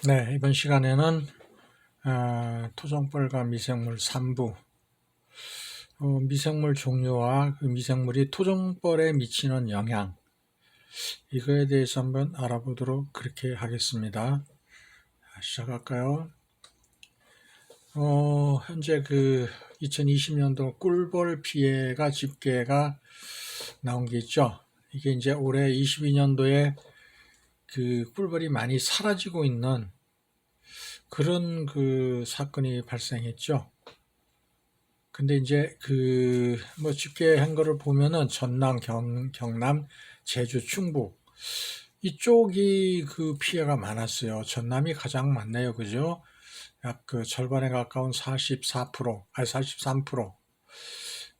네, 이번 시간에는 토종벌과 미생물 3부, 미생물 종류와 그 미생물이 토종벌에 미치는 영향, 이거에 대해서 한번 알아보도록 그렇게 하겠습니다. 시작할까요? 현재 그 2020년도 꿀벌 피해가 집계가 나온 게 있죠. 이게 이제 올해 22년도에 그 꿀벌이 많이 사라지고 있는 그런 그 사건이 발생했죠. 근데 이제 그 뭐 집계한 거를 보면은 전남, 경남, 제주, 충북 이쪽이 그 피해가 많았어요. 전남이 가장 많네요, 그죠? 약 그 절반에 가까운 44%, 아니 43%,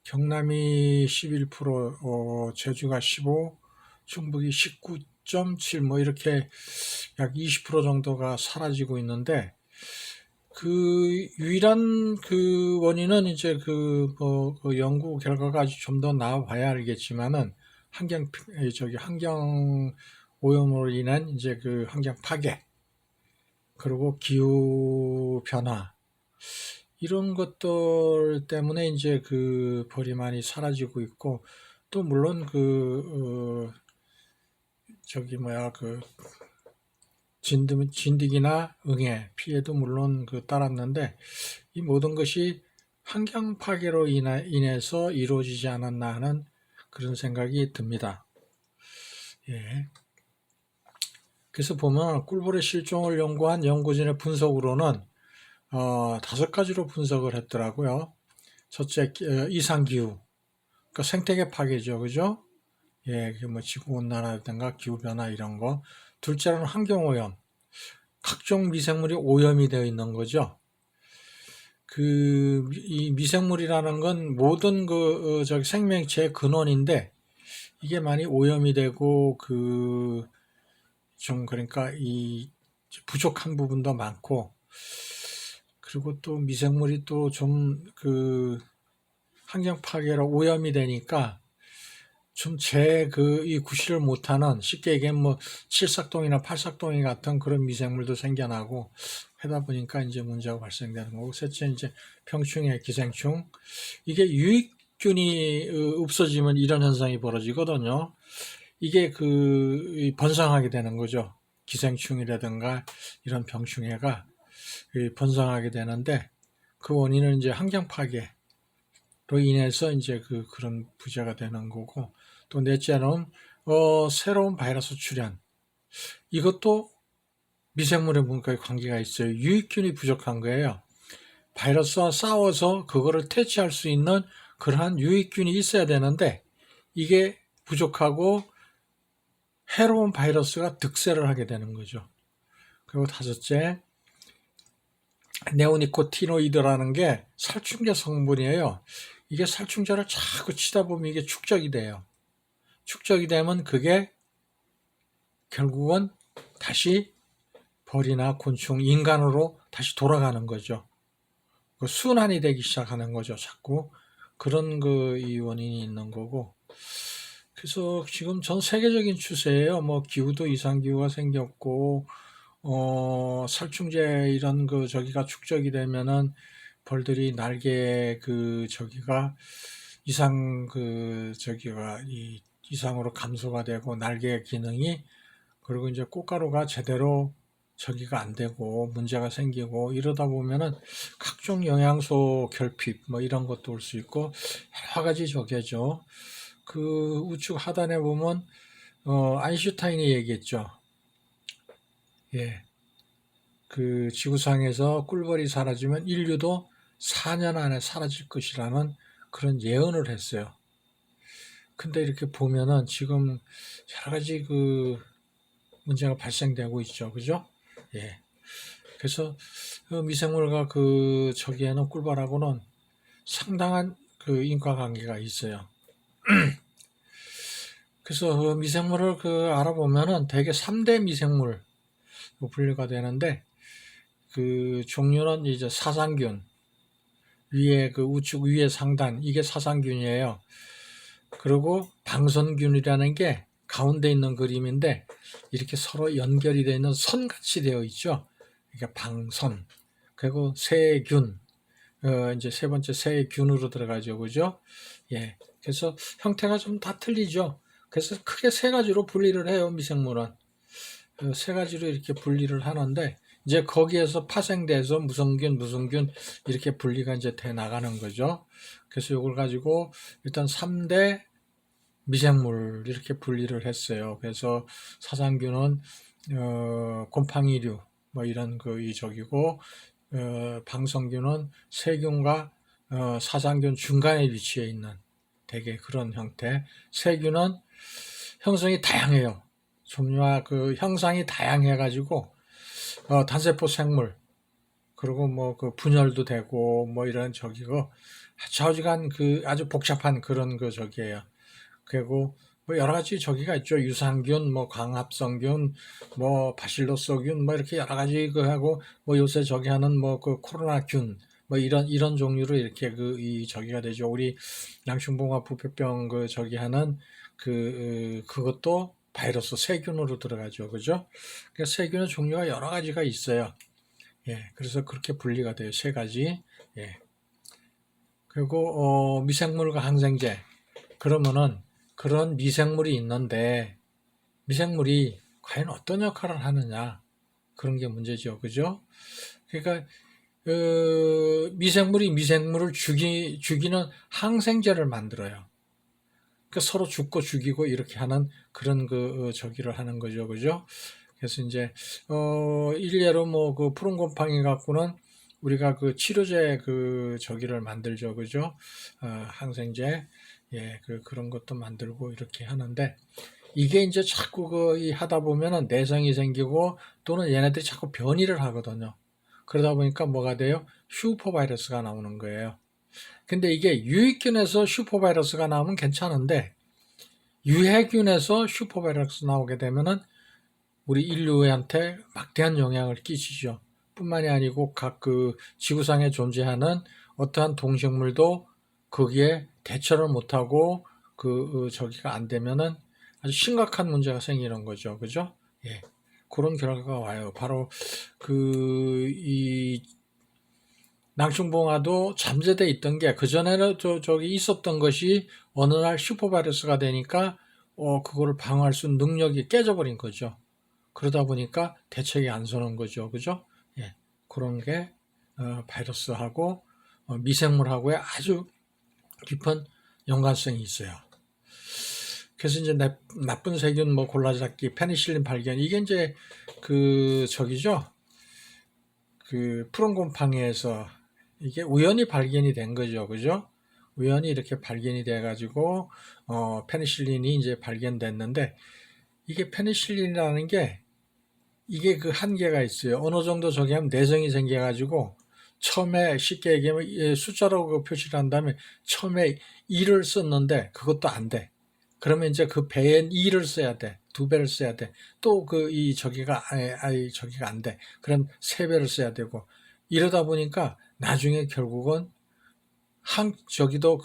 경남이 11%, 제주가 15, 충북이 19.7, 뭐 이렇게 약 20% 정도가 사라지고 있는데 그 유일한 그 원인은 이제 그 연구 결과가 아직 좀 더 나와봐야 알겠지만은 환경 오염으로 인한 이제 그 환경 파괴 그리고 기후 변화 이런 것들 때문에 이제 그 벌이 많이 사라지고 있고 또 물론 저기 뭐야 그 진드기나 응애 피해도 물론 그 따랐는데 이 모든 것이 환경 파괴로 인해서 이루어지지 않았나 하는 그런 생각이 듭니다. 예. 그래서 보면 꿀벌의 실종을 연구한 연구진의 분석으로는 5가지로 분석을 했더라고요. 첫째, 이상기후, 그러니까 생태계 파괴죠, 그죠? 예, 뭐 지구온난화라든가 기후변화 이런 거. 둘째로는 환경오염, 각종 미생물이 오염이 되어 있는 거죠. 이 미생물이라는 건 모든 저기 생명체의 근원인데 이게 많이 오염이 되고 그러니까 이 부족한 부분도 많고 그리고 또 미생물이 또 좀 환경 파괴로 오염이 되니까 좀 이 구실을 못하는 쉽게 얘기하면 뭐 칠삭동이나 팔삭동이 같은 그런 미생물도 생겨나고 하다 보니까 이제 문제가 발생되는 거고 셋째 이제 병충해, 기생충 이게 유익균이 없어지면 이런 현상이 벌어지거든요. 이게 번성하게 되는 거죠. 기생충이라든가 이런 병충해가 번성하게 되는데 그 원인은 이제 환경 파괴로 인해서 이제 그런 부재가 되는 거고 또 넷째는 새로운 바이러스 출현 이것도 미생물의 문과의 관계가 있어요. 유익균이 부족한 거예요. 바이러스와 싸워서 그거를 퇴치할 수 있는 그러한 유익균이 있어야 되는데 이게 부족하고 해로운 바이러스가 득세를 하게 되는 거죠. 그리고 다섯째, 네오니코티노이드라는 게 살충제 성분이에요. 이게 살충제를 자꾸 치다 보면 이게 축적이 돼요. 축적이 되면 그게 결국은 다시 벌이나 곤충, 인간으로 다시 돌아가는 거죠. 순환이 되기 시작하는 거죠. 자꾸 그런 이 원인이 있는 거고. 그래서 지금 전 세계적인 추세예요. 뭐 기후도 이상기후가 생겼고, 살충제 이런 저기가 축적이 되면은 벌들이 날개 저기가 이상으로 감소가 되고 날개 기능이 그리고 이제 꽃가루가 제대로 저기가 안 되고 문제가 생기고 이러다 보면은 각종 영양소 결핍 뭐 이런 것도 올 수 있고 여러 가지 저게죠. 그 우측 하단에 보면 아인슈타인이 얘기했죠. 예. 그 지구상에서 꿀벌이 사라지면 인류도 4년 안에 사라질 것이라는 그런 예언을 했어요. 근데 이렇게 보면은 지금 여러 가지 문제가 발생되고 있죠. 그죠? 예. 그래서 미생물과 저기에는 꿀벌하고는 상당한 인과관계가 있어요. 그래서 미생물을 알아보면은 대개 3대 미생물 분류가 되는데 종류는 이제 사상균 위에 우측 위에 상단 이게 사상균이에요. 그리고 방선균이라는 게 가운데 있는 그림인데 이렇게 서로 연결이 되어 있는 선같이 되어 있죠. 그러니까 방선, 그리고 세균, 이제 세 번째 세균으로 들어가죠. 그죠? 예. 그래서 형태가 좀 다 틀리죠. 그래서 크게 세 가지로 분리를 해요, 미생물은. 세 가지로 이렇게 분리를 하는데, 이제 거기에서 파생돼서 무성균 이렇게 분리가 이제 돼 나가는 거죠. 그래서 이걸 가지고 일단 3대 미생물 이렇게 분리를 했어요. 그래서 사상균은 곰팡이류 뭐 이런 이 저기고, 방성균은 세균과 사상균 중간에 위치해 있는 되게 그런 형태. 세균은 형성이 다양해요. 종류와 그 형상이 다양해 가지고 단세포 생물, 그리고 뭐 그 분열도 되고 뭐 이런 저기고 좌우지간 그 아주 복잡한 그런 그 저기예요. 그리고 뭐 여러 가지 저기가 있죠. 유산균, 뭐 광합성균, 뭐 바실로스균, 뭐 이렇게 여러 가지 그 하고, 뭐 요새 저기 하는 뭐 그 코로나균, 뭐 이런 종류로 이렇게 이 저기가 되죠. 우리 양충봉화 부패병 그 저기 하는 그것도 바이러스 세균으로 들어가죠. 그죠? 그러니까 세균의 종류가 여러 가지가 있어요. 예, 그래서 그렇게 분리가 돼요. 세 가지. 예. 그리고 미생물과 항생제. 그러면은 그런 미생물이 있는데 미생물이 과연 어떤 역할을 하느냐, 그런 게 문제죠. 그죠? 그러니까 미생물이 미생물을 죽이는 항생제를 만들어요. 그러니까 서로 죽고 죽이고 이렇게 하는 그런 저기를 하는 거죠. 그죠? 그래서 이제 일례로 뭐 그 푸른 곰팡이 갖고는 우리가 그 치료제 그 저기를 만들죠. 그죠? 항생제. 예, 그런 것도 만들고 이렇게 하는데, 이게 이제 자꾸 하다 보면은 내성이 생기고, 또는 얘네들이 자꾸 변이를 하거든요. 그러다 보니까 뭐가 돼요? 슈퍼바이러스가 나오는 거예요. 근데 이게 유익균에서 슈퍼바이러스가 나오면 괜찮은데, 유해균에서 슈퍼바이러스 나오게 되면은 우리 인류한테 막대한 영향을 끼치죠. 뿐만이 아니고 각 그 지구상에 존재하는 어떠한 동식물도 거기에 대처를 못하고 저기가 안 되면은 아주 심각한 문제가 생기는 거죠. 그죠? 예. 그런 결과가 와요. 바로 이 낭충봉화도 잠재돼 있던 게, 그전에는 저기 있었던 것이 어느 날 슈퍼바이러스가 되니까 그거를 방어할 수 있는 능력이 깨져버린 거죠. 그러다 보니까 대책이 안 서는 거죠. 그죠? 예. 그런 게 바이러스하고 미생물하고의 아주 깊은 연관성이 있어요. 그래서 이제 나쁜 세균 뭐 골라잡기, 페니실린 발견, 이게 이제 저기죠. 푸른 곰팡이에서 이게 우연히 발견이 된 거죠. 그죠? 우연히 이렇게 발견이 돼 가지고 페니실린이 이제 발견됐는데, 이게 페니실린이라는 게 이게 그 한계가 있어요. 어느 정도 저기 하면 내성이 생겨가지고, 처음에 쉽게 얘기하면 숫자로 표시를 한 다음에 처음에 2를 썼는데 그것도 안 돼. 그러면 이제 그 배엔 2를 써야 돼. 2배를 써야 돼. 또 저기가 안 돼. 그럼 3배를 써야 되고, 이러다 보니까 나중에 결국은 저기도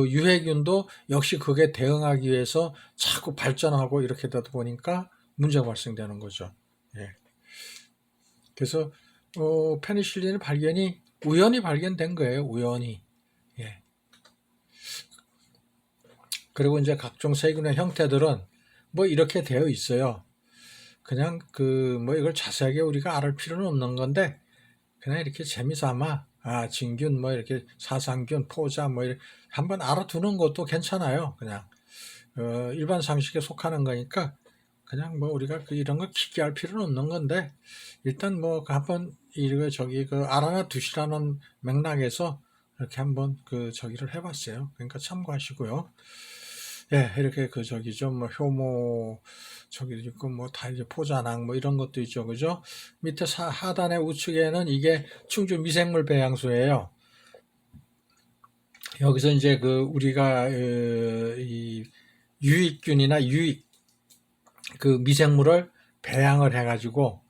유해균도 역시 그게 대응하기 위해서 자꾸 발전하고 이렇게 되다 보니까 문제가 발생되는 거죠. 예. 그래서 페니실린의 발견이 우연히 발견된 거예요. 우연히. 예. 그리고 이제 각종 세균의 형태들은 뭐 이렇게 되어 있어요. 그냥 뭐 이걸 자세하게 우리가 알을 필요는 없는 건데, 그냥 이렇게 재미삼아 진균 뭐 이렇게 사상균, 포자 뭐 이렇게 한번 알아두는 것도 괜찮아요. 그냥 일반 상식에 속하는 거니까 그냥 뭐 우리가 이런 거 깊게 할 필요는 없는 건데, 일단 뭐 한번 이거 저기 알아나 두시라는 맥락에서 이렇게 한번 저기를 해봤어요. 그러니까 참고하시고요. 예, 이렇게 저기 좀 뭐 효모 저기 있고 뭐 다 이제 포자낭 뭐 이런 것도 있죠. 그죠? 밑에 하단의 우측에는 이게 충주 미생물 배양소예요. 여기서 이제 우리가 이 유익균이나 미생물을 배양을 해가지고,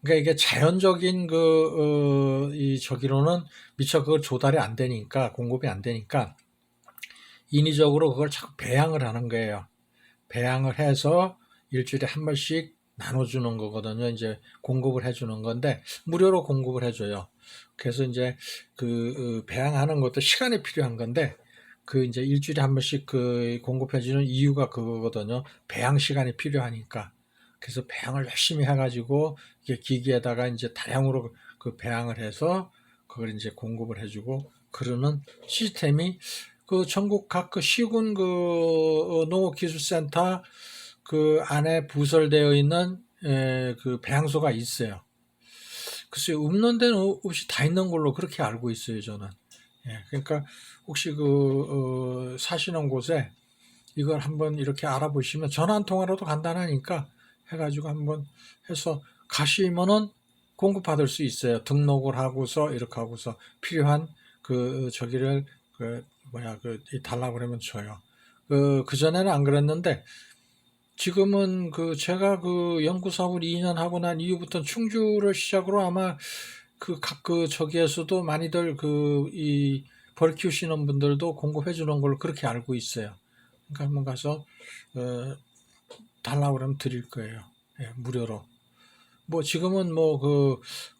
그러니까 이게 자연적인 이 저기로는 미처 그걸 조달이 안 되니까, 공급이 안 되니까 인위적으로 그걸 자꾸 배양을 하는 거예요. 배양을 해서 일주일에 한 번씩 나눠주는 거거든요. 이제 공급을 해주는 건데 무료로 공급을 해줘요. 그래서 이제 그 배양하는 것도 시간이 필요한 건데 그 이제 일주일에 한 번씩 그 공급해주는 이유가 그거거든요. 배양 시간이 필요하니까. 그래서 배양을 열심히 해가지고 이게 기기에다가 이제 다량으로 그 배양을 해서 그걸 이제 공급을 해주고 그러는 시스템이 그 전국 각 그 시군 그 농업기술센터 그 안에 부설되어 있는 그 배양소가 있어요. 글쎄요, 없는 데는 없이 다 있는 걸로 그렇게 알고 있어요, 저는. 예, 그러니까 혹시 사시는 곳에 이걸 한번 이렇게 알아보시면 전화 한 통화라도 간단하니까 해가지고 한번 해서 가시면은 공급받을 수 있어요. 등록을 하고서 이렇게 하고서 필요한 저기를 달라고 그러면 줘요. 그 전에는 안 그랬는데 지금은 제가 연구 사업을 2년 하고 난 이후부터 충주를 시작으로 아마 저기에서도 많이들 벌 키우시는 분들도 공급해 주는 걸로 그렇게 알고 있어요. 그러니까 한번 가서 달라고 그러면 드릴 거예요. 예, 무료로. 뭐 지금은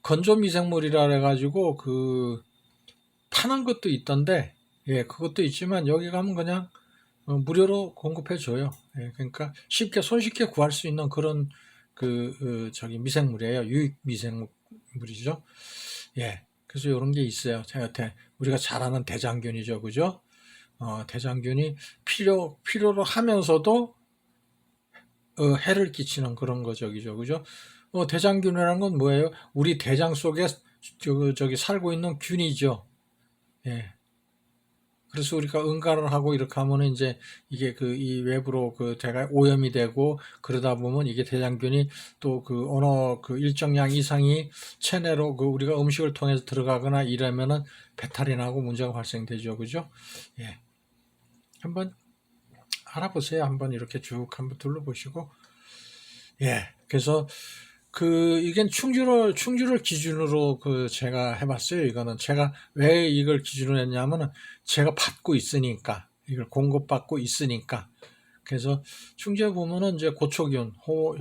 건조 미생물이라 해가지고 파는 것도 있던데, 예, 그것도 있지만 여기 가면 그냥 무료로 공급해 줘요. 예, 그러니까 손쉽게 구할 수 있는 그런 저기 미생물이에요. 유익 미생물이죠. 예. 그래서 이런 게 있어요. 우리가 잘 아는 대장균이죠. 그죠? 대장균이 필요로 하면서도 해를 끼치는 그런 거죠. 그죠? 대장균이라는 건 뭐예요? 우리 대장 속에 저기 살고 있는 균이죠. 예. 그래서 우리가 응가를 하고 이렇게 하면은 이제 이게 이 외부로 대가 오염이 되고 그러다 보면 이게 대장균이 또 어느 일정량 이상이 체내로 우리가 음식을 통해서 들어가거나 이러면은 배탈이 나고 문제가 발생되죠. 그죠? 예. 한번 알아보세요. 한번 이렇게 쭉 한번 둘러보시고. 예. 그래서 이게 충주를 기준으로 제가 해봤어요. 이거는 제가 왜 이걸 기준으로 했냐면은 제가 받고 있으니까, 이걸 공급받고 있으니까. 그래서 충주에 보면은 이제 고초균,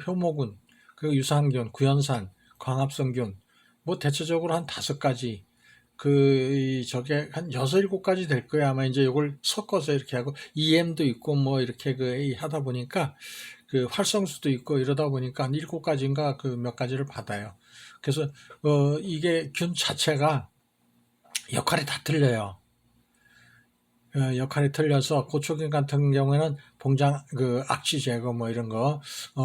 효모균, 그리고 유산균, 구연산, 광합성균, 뭐 대체적으로 한 5가지, 저게 한 6, 7가지 될 거예요. 아마 이제 이걸 섞어서 이렇게 하고, EM도 있고 뭐 이렇게 하다 보니까 활성수도 있고 이러다 보니까 한 7가지인가 몇 가지를 받아요. 그래서 이게 균 자체가 역할이 다 틀려요. 역할이 틀려서 고초균 같은 경우에는 봉장 악취 제거 뭐 이런 거,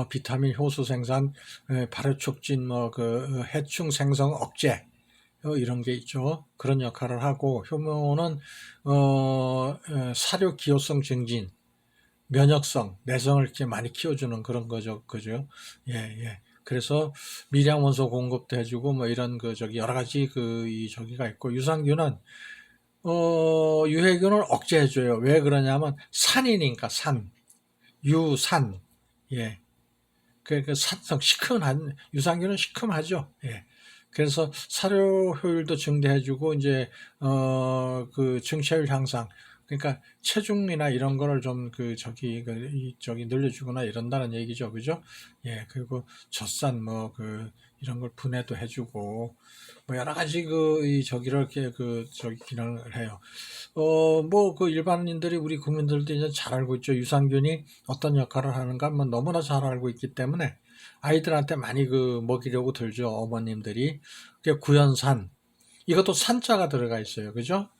비타민 효소 생산, 발효 촉진 해충 생성 억제 이런 게 있죠. 그런 역할을 하고 효모는 사료 기호성 증진, 면역성, 내성을 이렇게 많이 키워주는 그런 거죠. 그죠? 예, 예. 그래서 미량 원소 공급도 해주고 뭐 이런 여러 가지 저기가 있고 유산균은 유해균을 억제해줘요. 왜 그러냐면 산이니까 유산. 예. 산성 시큼한 유산균은 시큼하죠. 예. 그래서 사료 효율도 증대해주고 이제 증체율 향상. 그러니까 체중이나 이런 거를 좀 저기 늘려주거나 이런다는 얘기죠, 그죠? 예, 그리고 젖산 이런 걸 분해도 해주고 뭐 여러 가지 저기를 이렇게 저기 기능을 해요. 일반인들이 우리 국민들도 이제 잘 알고 있죠. 유산균이 어떤 역할을 하는가 뭐 너무나 잘 알고 있기 때문에 아이들한테 많이 먹이려고 들죠, 어머님들이. 구연산. 이것도 산자가 들어가 있어요, 그죠?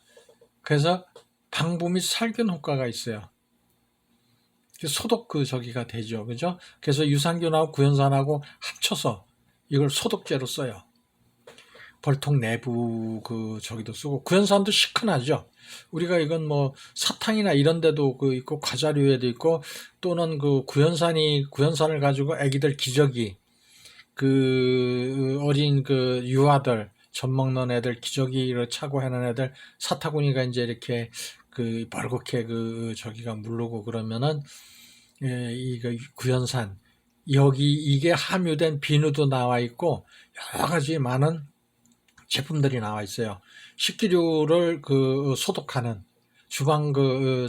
그래서 방부 및 살균 효과가 있어요. 소독 저기가 되죠. 그죠? 그래서 유산균하고 구연산하고 합쳐서 이걸 소독제로 써요. 벌통 내부 저기도 쓰고 구연산도 시큰하죠. 우리가 이건 뭐 사탕이나 이런 데도 있고 과자류에도 있고 또는 구연산을 가지고 애기들 기저귀 어린 유아들 젖 먹는 애들 기저귀를 차고 하는 애들 사타구니가 이제 이렇게 벌겋게 저기가 물르고 그러면은 이거 구연산 여기 이게 함유된 비누도 나와 있고 여러 가지 많은 제품들이 나와 있어요. 식기류를 소독하는 주방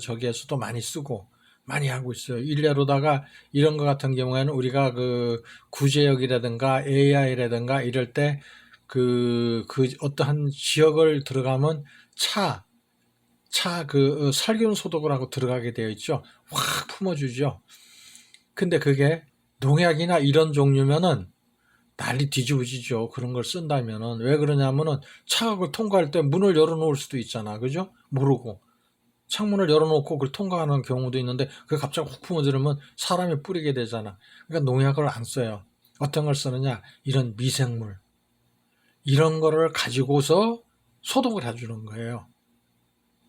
저기에서도 많이 쓰고 많이 하고 있어요. 일례로다가 이런 거 같은 경우에는 우리가 그 구제역이라든가 AI라든가 이럴 때 그 어떠한 지역을 들어가면 그 살균 소독을 하고 들어가게 되어 있죠. 확 품어주죠. 근데 그게 농약이나 이런 종류면은 난리 뒤집어지죠. 그런 걸 쓴다면은. 왜 그러냐면은 차가 그 통과할 때 문을 열어놓을 수도 있잖아. 그죠? 모르고. 창문을 열어놓고 그걸 통과하는 경우도 있는데 그게 갑자기 훅 품어지르면 사람이 뿌리게 되잖아. 그러니까 농약을 안 써요. 어떤 걸 쓰느냐? 이런 미생물. 이런 거를 가지고서 소독을 해주는 거예요.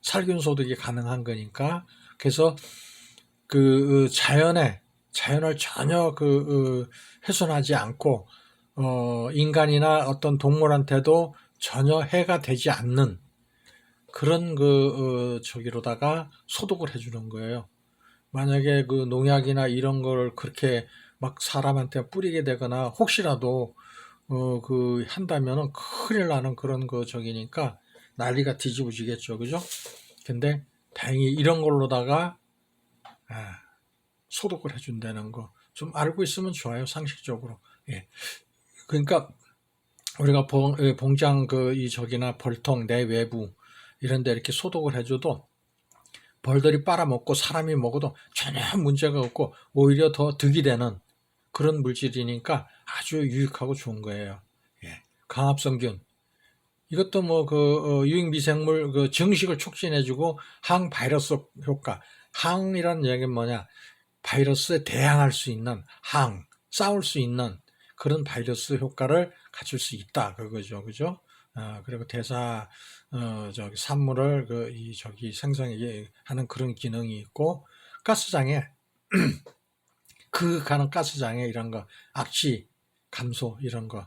살균 소독이 가능한 거니까. 그래서 그 자연을 전혀 훼손하지 않고 인간이나 어떤 동물한테도 전혀 해가 되지 않는 그런 저기로다가 소독을 해주는 거예요. 만약에 그 농약이나 이런 걸 그렇게 막 사람한테 뿌리게 되거나 혹시라도 한다면은 큰일 나는 그런 저기니까 난리가 뒤집어지겠죠. 그죠? 근데 다행히 이런 걸로다가 소독을 해준다는 거 좀 알고 있으면 좋아요. 상식적으로. 예. 그러니까 우리가 봉장 저기나 벌통 내 외부 이런 데 이렇게 소독을 해줘도 벌들이 빨아먹고 사람이 먹어도 전혀 문제가 없고 오히려 더 득이 되는 그런 물질이니까 아주 유익하고 좋은 거예요. 예. 강합성균. 이것도 유익미생물 증식을 촉진해주고 항바이러스 효과. 항이라는 얘기는 뭐냐? 바이러스에 대항할 수 있는 싸울 수 있는 그런 바이러스 효과를 갖출 수 있다. 그거죠. 그죠? 그리고 산물을 생성하게 하는 그런 기능이 있고, 가스장애, 가는 가스장애 이런 거, 악취, 감소 이런 거.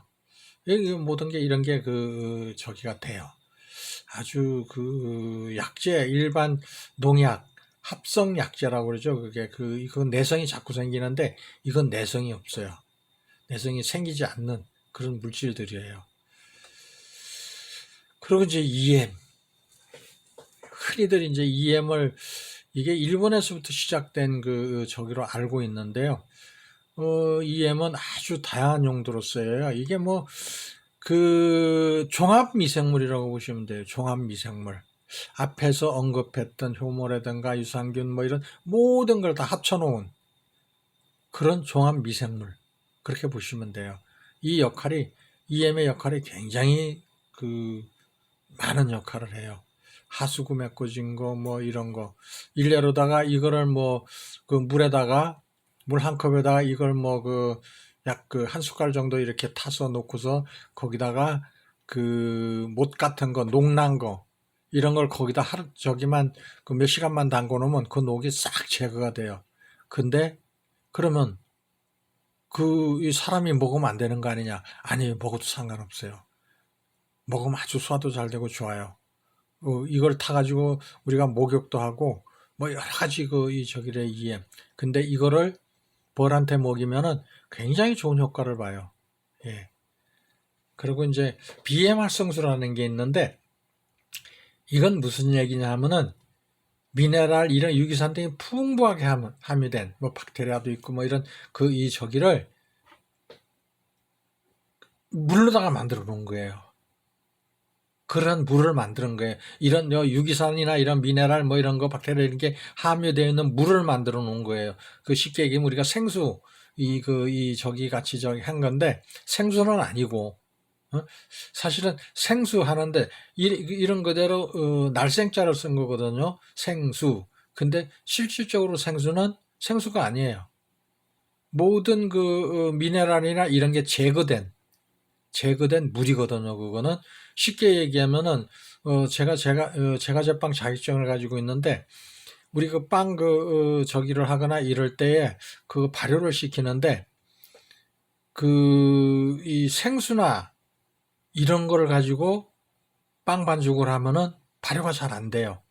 모든 게 이런 게 저기가 돼요. 아주 약재, 일반 농약, 합성 약재라고 그러죠. 그건 내성이 자꾸 생기는데 이건 내성이 없어요. 내성이 생기지 않는 그런 물질들이에요. 그리고 이제 EM. 흔히들 이제 EM을 이게 일본에서부터 시작된 저기로 알고 있는데요. EM은 아주 다양한 용도로 쓰여요. 이게 종합 미생물이라고 보시면 돼요. 종합 미생물. 앞에서 언급했던 효모라든가 유산균 이런 모든 걸 다 합쳐놓은 그런 종합 미생물. 그렇게 보시면 돼요. EM의 역할이 굉장히 많은 역할을 해요. 하수구 메꿔진 거, 이런 거. 일례로다가 이거를 물에다가, 물 한 컵에다가 이걸 약 한 숟갈 정도 이렇게 타서 놓고서 거기다가 못 같은 거, 녹난 거, 이런 걸 거기다 저기만 몇 시간만 담궈 놓으면 그 녹이 싹 제거가 돼요. 근데 그러면 이 사람이 먹으면 안 되는 거 아니냐? 아니, 먹어도 상관없어요. 먹으면 아주 소화도 잘 되고 좋아요. 이걸 타가지고 우리가 목욕도 하고 여러 가지 저기래 EM. 근데 이거를 벌한테 먹이면은 굉장히 좋은 효과를 봐요. 예. 그리고 이제 BM 활성수라는 게 있는데 이건 무슨 얘기냐 하면은 미네랄 이런 유기산 등이 풍부하게 함유된 박테리아도 있고 이런 저기를 물로다가 만들어 놓은 거예요. 그런 물을 만드는 거예요. 이런 유기산이나 이런 미네랄 이런 거 박테리아 이런 게 함유되어 있는 물을 만들어 놓은 거예요. 쉽게 얘기하면 우리가 생수 저기 같이 한 건데 생수는 아니고 사실은 생수 하는데 이런 그대로 날생자를 쓴 거거든요. 생수. 근데 실질적으로 생수는 생수가 아니에요. 모든 미네랄이나 이런 게 제거된 물이거든요. 그거는 쉽게 얘기하면은 제가 제빵 자격증을 가지고 있는데 우리 빵 저기를 하거나 이럴 때에 발효를 시키는데 이 생수나 이런 거를 가지고 빵 반죽을 하면은 발효가 잘 안 돼요.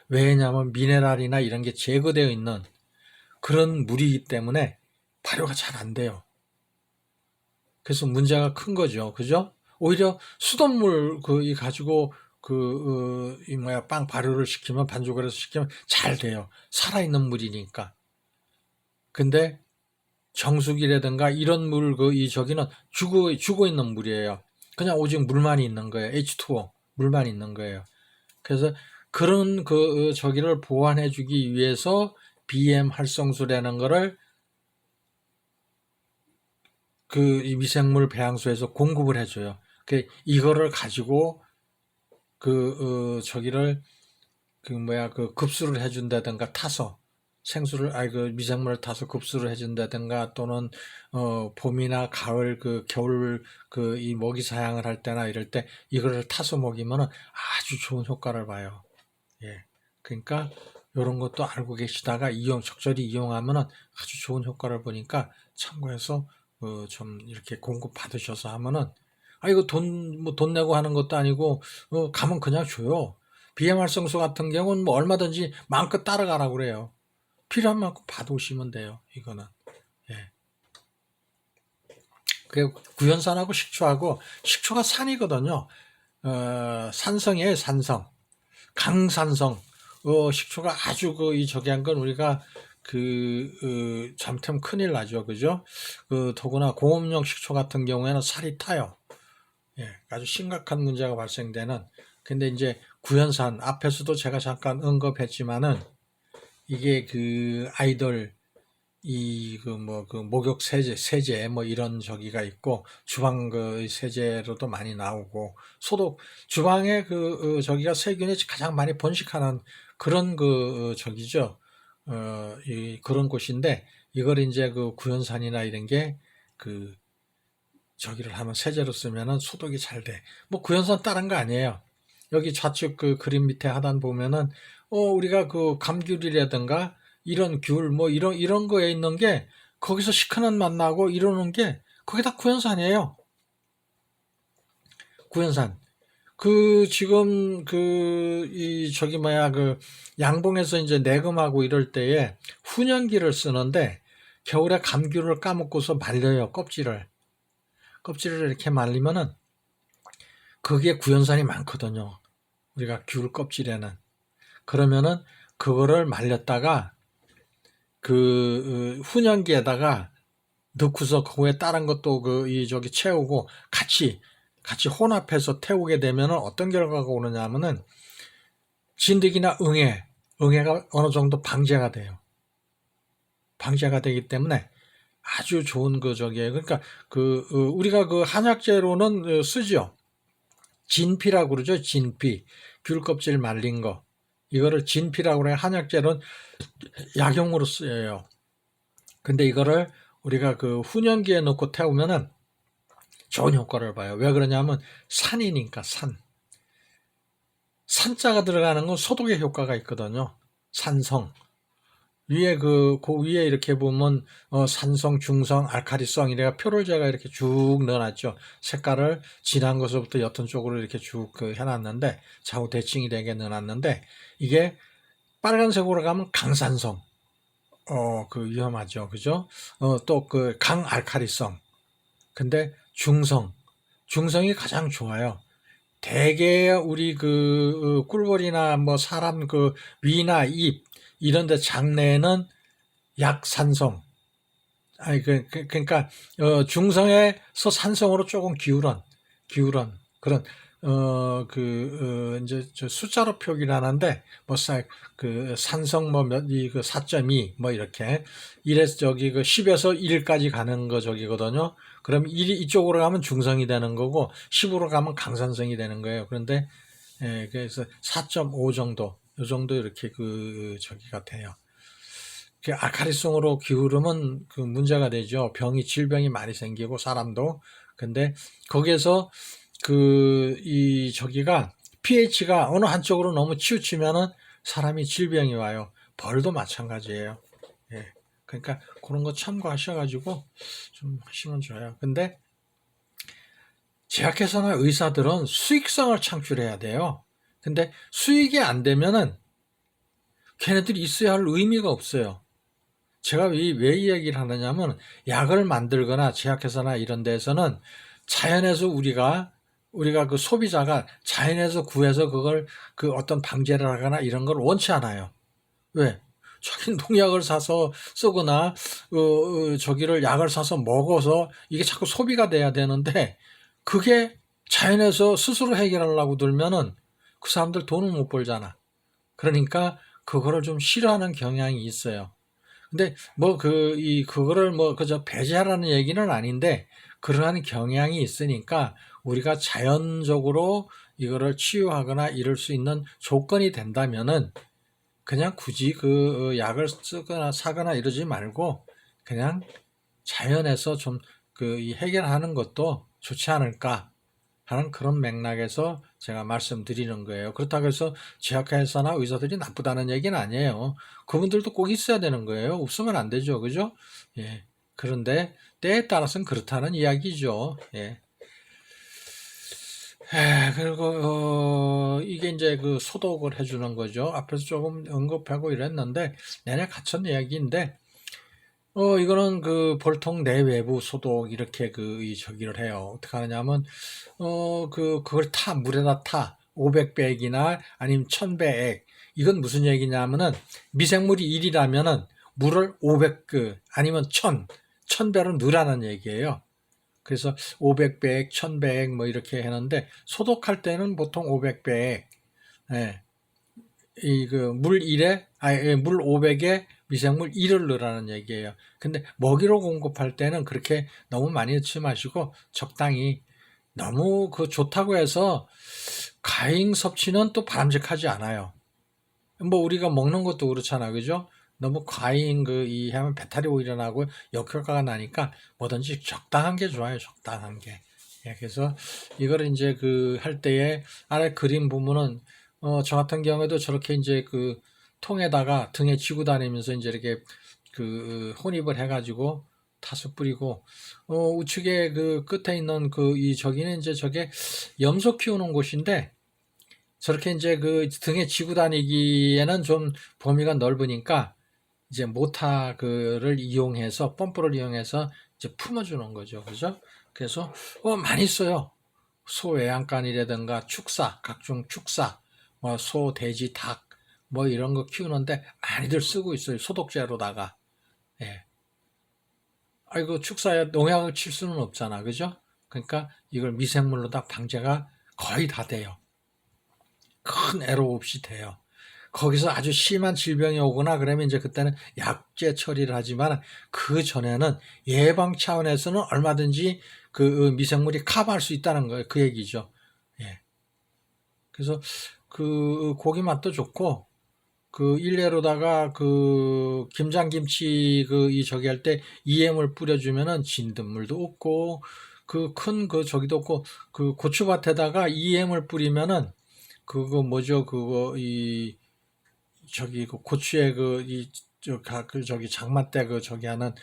왜냐하면 미네랄이나 이런 게 제거되어 있는 그런 물이기 때문에 발효가 잘 안 돼요. 그래서 문제가 큰 거죠. 그죠? 오히려 수돗물 가지고 빵 발효를 시키면 반죽을 해서 시키면 잘 돼요. 살아있는 물이니까. 근데 정수기라든가 이런 물, 저기는 죽어 있는 물이에요. 그냥 오직 물만 있는 거예요. H2O, 물만 있는 거예요. 그래서 그런 저기를 보완해주기 위해서 BM 활성수라는 거를 이 미생물 배양소에서 공급을 해줘요. 이거를 가지고 저기를 급수를 해준다든가 타서 생수를 미생물을 타서 급수를 해준다든가 또는 봄이나 가을 겨울 이 먹이 사양을 할 때나 이럴 때 이거를 타서 먹이면은 아주 좋은 효과를 봐요. 예. 그러니까 이런 것도 알고 계시다가 적절히 이용하면은 아주 좋은 효과를 보니까 참고해서 좀 이렇게 공급 받으셔서 하면은 이거 돈 내고 하는 것도 아니고 가면 그냥 줘요. BM 활성수 같은 경우는 뭐 얼마든지 마음껏 따라가라고 그래요. 필요한 만큼 받아오시면 돼요. 이거는. 예. 그 구연산하고 식초가 산이거든요. 산성이에요, 산성. 강산성. 식초가 아주 저기한 건 우리가 잘못하면 큰일 나죠. 그죠? 더구나 공업용 식초 같은 경우에는 살이 타요. 예, 아주 심각한 문제가 발생되는. 근데 이제 구연산 앞에서도 제가 잠깐 언급했지만은 이게 아이들 목욕 세제 뭐 이런 저기가 있고 주방 세제로도 많이 나오고 소독 주방에 저기가 세균이 가장 많이 번식하는 그런 저기죠. 그런 곳인데 이걸 이제 구연산이나 이런 게 저기를 하면 세제로 쓰면은 소독이 잘 돼. 뭐 구연산 다른 거 아니에요. 여기 좌측 그림 밑에 하단 보면은 우리가 감귤이라든가 이런 귤 뭐 이런 거에 있는 게 거기서 시큰한 맛 나고 이러는 게 그게 다 구연산이에요. 구연산. 지금 저기 양봉에서 이제 내금하고 이럴 때에 훈연기를 쓰는데 겨울에 감귤을 까먹고서 말려요. 껍질을 이렇게 말리면은 거기에 구연산이 많거든요. 우리가 귤 껍질에는. 그러면은 그거를 말렸다가 훈연기에다가 넣고서 그거에 다른 것도 저기 채우고 같이 혼합해서 태우게 되면은 어떤 결과가 오느냐 하면은 진드기나 응애가 어느 정도 방제가 돼요. 방제가 되기 때문에 아주 좋은 저기에요. 그러니까 우리가 한약재로는 쓰죠. 진피라고 그러죠. 진피. 귤 껍질 말린 거. 이거를 진피라고 그래요. 한약재로는 약용으로 쓰여요. 근데 이거를 우리가 훈연기에 넣고 태우면은 좋은 효과를 봐요. 왜 그러냐면 산이니까 산자가 들어가는 건 소독의 효과가 있거든요. 산성. 위에 위에 이렇게 보면 산성, 중성, 알칼리성 이래가 표를 제가 이렇게 쭉 넣어놨죠. 색깔을 진한 것부터 옅은 쪽으로 이렇게 쭉 해놨는데 좌우 대칭이 되게 넣어놨는데 이게 빨간색으로 가면 강산성. 위험하죠. 그죠? 또 강알칼리성. 근데 중성이 가장 좋아요. 대개 우리 꿀벌이나 뭐 사람 위나 입 이런 데 장내에는 약산성. 그러니까 중성에서 산성으로 조금 기울은 그런 이제 숫자로 표기를 하는데 뭐 산성 뭐 이 4.2 뭐 이렇게 이래서 저기 10에서 1까지 가는 거 저기거든요. 그럼 1이 이쪽으로 가면 중성이 되는 거고 10으로 가면 강산성이 되는 거예요. 그런데 그래서 4.5 정도 요 정도 이렇게 저기가 돼요. 아카리성으로 기울으면 문제가 되죠. 질병이 많이 생기고 사람도. 근데 거기에서 저기가 pH가 어느 한쪽으로 너무 치우치면은 사람이 질병이 와요. 벌도 마찬가지예요. 예. 그러니까 그런 거 참고하셔가지고 좀 하시면 좋아요. 근데 제약회사나 의사들은 수익성을 창출해야 돼요. 근데 수익이 안 되면은 걔네들이 있어야 할 의미가 없어요. 제가 왜 이 얘기를 하느냐면 약을 만들거나 제약회사나 이런 데서는 자연에서 우리가 소비자가 자연에서 구해서 그걸 어떤 방제를 하거나 이런 걸 원치 않아요. 왜? 자기 농약을 사서 쓰거나 저기를 약을 사서 먹어서 이게 자꾸 소비가 돼야 되는데 그게 자연에서 스스로 해결하려고 들면은 그 사람들 돈을 못 벌잖아. 그러니까 그거를 좀 싫어하는 경향이 있어요. 근데 뭐 그거를 뭐 그저 배제하라는 얘기는 아닌데 그러한 경향이 있으니까 우리가 자연적으로 이거를 치유하거나 이럴 수 있는 조건이 된다면은 그냥 굳이 그 약을 쓰거나 사거나 이러지 말고 그냥 자연에서 좀 해결하는 것도 좋지 않을까 하는 그런 맥락에서 제가 말씀드리는 거예요. 그렇다고 해서 제약회사나 의사들이 나쁘다는 얘기는 아니에요. 그분들도 꼭 있어야 되는 거예요. 없으면 안 되죠. 그죠? 예. 그런데 때에 따라서는 그렇다는 이야기죠. 예. 그리고 이게 이제 그 소독을 해주는 거죠. 앞에서 조금 언급하고 이랬는데 내내 갖춘 이야기인데 이거는 그 볼통 내외부 소독 이렇게 저기를 해요. 어떻게 하느냐면 그걸 물에다 타. 500배액이나 아니면 1000배액. 이건 무슨 얘기냐면은 미생물이 1이라면은 물을 500 아니면 1000배로 넣으라는 얘기예요. 그래서 500배액, 1000배액 뭐 이렇게 하는데 소독할 때는 보통 500배액. 예. 물 1에 물 500에 미생물 1을 넣으라는 얘기예요. 근데 먹이로 공급할 때는 그렇게 너무 많이 넣지 마시고 적당히 너무 좋다고 해서 과잉 섭취는 또 바람직하지 않아요. 뭐 우리가 먹는 것도 그렇잖아. 그죠? 너무 과잉 하면 배탈이 오히려 나고 역효과가 나니까 뭐든지 적당한 게 좋아요. 적당한 게. 예, 그래서 이거를 이제 할 때에 아래 그림 보면은 저 같은 경우에도 저렇게 이제 통에다가 등에 쥐고 다니면서 이제 이렇게 혼입을 해가지고 타서 뿌리고 우측에 끝에 있는 저기는 이제 저게 염소 키우는 곳인데 저렇게 이제 등에 쥐고 다니기에는 좀 범위가 넓으니까 이제 모타를 이용해서 펌프를 이용해서 이제 품어주는 거죠. 그죠? 그래서 많이 써요. 소외양간이라든가 축사, 각종 축사, 뭐 소, 돼지, 닭, 뭐 이런 거 키우는데 많이들 쓰고 있어요. 소독제로다가. 예. 아이고 축사에 농약을 칠 수는 없잖아. 그죠? 그러니까 이걸 미생물로 다 방제가 거의 다 돼요. 큰 애로 없이 돼요. 거기서 아주 심한 질병이 오거나 그러면 이제 그때는 약제 처리를 하지만 그 전에는 예방 차원에서는 얼마든지 미생물이 커버할 수 있다는 거예요. 그 얘기죠. 예. 그래서 고기 맛도 좋고 일례로다가 김장김치 저기 할 때 이엠을 뿌려주면은 진딧물도 없고 큰 저기도 없고 고추밭에다가 이엠을 뿌리면은 그거 뭐죠? 저기 고추에 저기 장마 때 저기 하는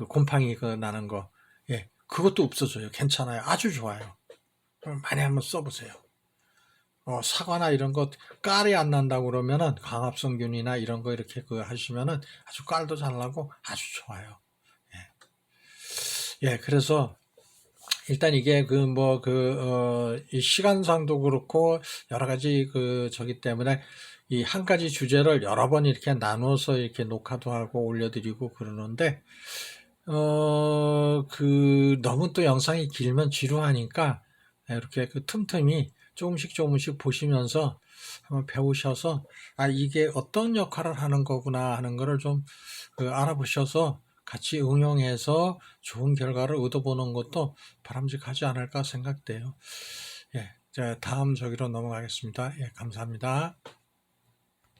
곰팡이 나는 거. 예. 그것도 없어져요. 괜찮아요. 아주 좋아요. 많이 한번 써보세요. 사과나 이런 거 깔이 안 난다고 그러면은 광합성균이나 이런 거 이렇게 하시면은 아주 깔도 잘 나고 아주 좋아요. 예. 예. 그래서 일단 이게 이 시간상도 그렇고 여러 가지 저기 때문에 이 한 가지 주제를 여러 번 이렇게 나눠서 이렇게 녹화도 하고 올려드리고 그러는데 너무 또 영상이 길면 지루하니까 이렇게 틈틈이 조금씩 보시면서 한번 배우셔서 이게 어떤 역할을 하는 거구나 하는 거를 좀 알아보셔서 같이 응용해서 좋은 결과를 얻어보는 것도 바람직하지 않을까 생각돼요. 예, 자, 다음 저기로 넘어가겠습니다. 예, 감사합니다.